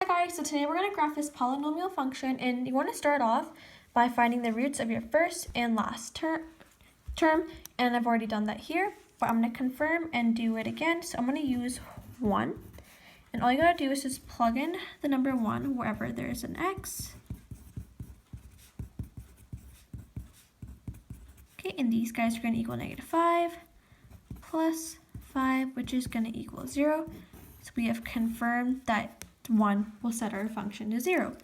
Hi guys, so today we're going to graph this polynomial function, and you want to start off by finding the roots of your first and last term, and I've already done that here, but I'm going to confirm and do it again. So I'm going to use 1, and all you got to do is just plug in the number 1 wherever there's an x. Okay, and these guys are going to equal -5 plus 5, which is going to equal 0. So we have confirmed that 1 will set our function to 0.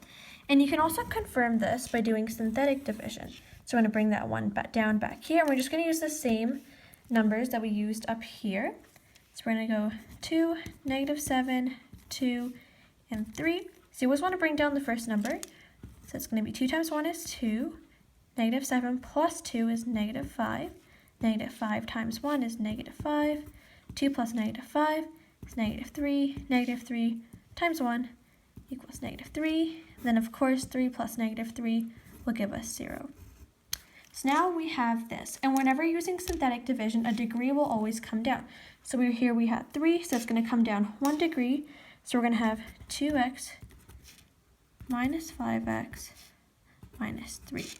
And you can also confirm this by doing synthetic division. So I'm going to bring that 1 down back here, and we're just going to use the same numbers that we used up here. So we're going to go 2, -7, 2, and 3. So you always want to bring down the first number. So it's going to be 2 times 1 is 2, -7 plus 2 is -5, -5 times 1 is -5, 2 plus -5 is -3, -3 times 1 equals -3. Then of course 3 plus -3 will give us 0. So now we have this, and whenever using synthetic division, a degree will always come down. So here we had 3, so it's going to come down 1 degree. So we're going to have 2x minus 5x minus 3.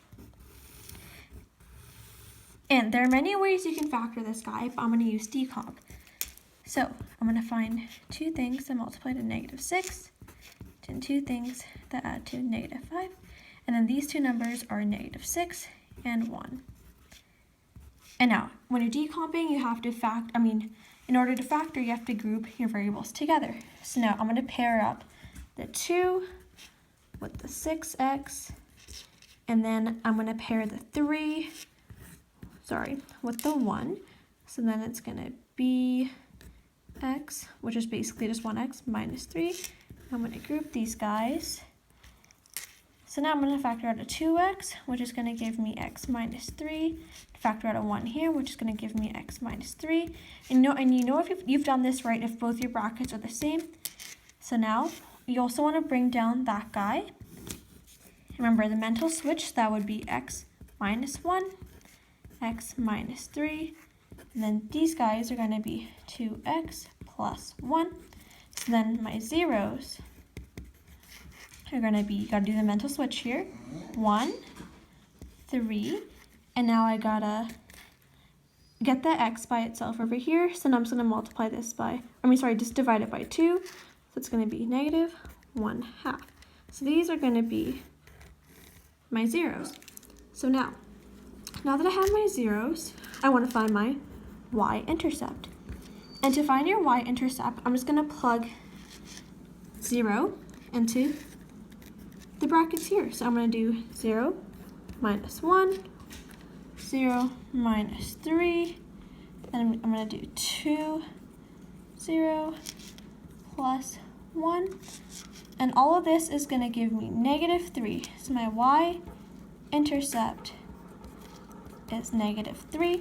And there are many ways you can factor this guy, but I'm going to use decomp. So I'm going to find two things that multiply to -6 and two things that add to -5. And then these two numbers are -6 and 1. And now, when you're decomping, you have to in order to factor, you have to group your variables together. So now I'm going to pair up the 2 with the 6x, and then I'm going to pair the 3, with the 1. So then it's going to be x, which is basically just 1x minus 3. I'm going to group these guys. So now I'm going to factor out a 2x, which is going to give me x minus 3. Factor out a 1 here, which is going to give me x minus 3. And you know if you've done this right if both your brackets are the same. So now you also want to bring down that guy. Remember the mental switch, that would be x minus 1, x minus 3. And then these guys are going to be 2x plus 1. So then my zeros are going to be, you got to do the mental switch here. 1, 3, and now I got to get the x by itself over here. So now I'm just going to multiply this by, just divide it by 2. So it's going to be -1/2. So these are going to be my zeros. So now that I have my zeros, I want to find my y-intercept. And to find your y-intercept, I'm just going to plug 0 into the brackets here. So I'm going to do 0 minus 1, 0 minus 3, then I'm going to do 2, 0 plus 1. And all of this is going to give me -3. So my y-intercept is -3.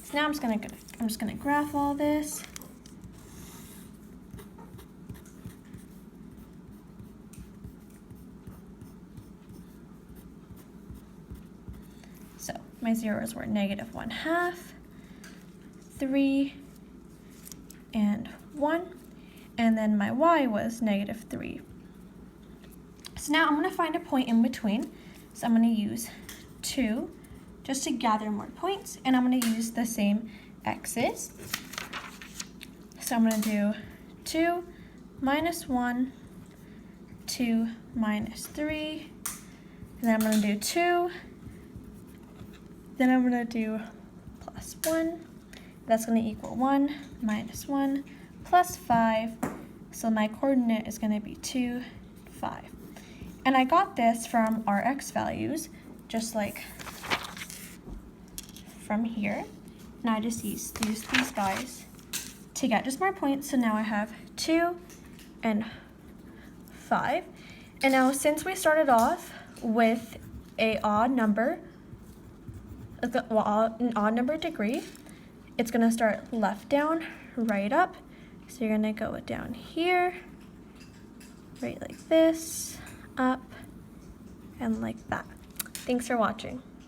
So now I'm just gonna graph all this. So my zeros were -1/2, 3, and 1, and then my y was -3. So now I'm gonna find a point in between. So I'm gonna use 2 just to gather more points, and I'm going to use the same x's. So I'm going to do 2 minus 1, 2 minus 3, and then I'm going to do 2, then I'm going to do plus 1, that's going to equal 1 minus 1 plus 5, so my coordinate is going to be 2, 5. And I got this from our x values, just like from here, and I just use these guys to get just more points. So now I have 2 and 5, and now since we started off with an odd number degree, it's going to start left down, right up. So you're going to go down here, right like this, up, and like that. Thanks for watching.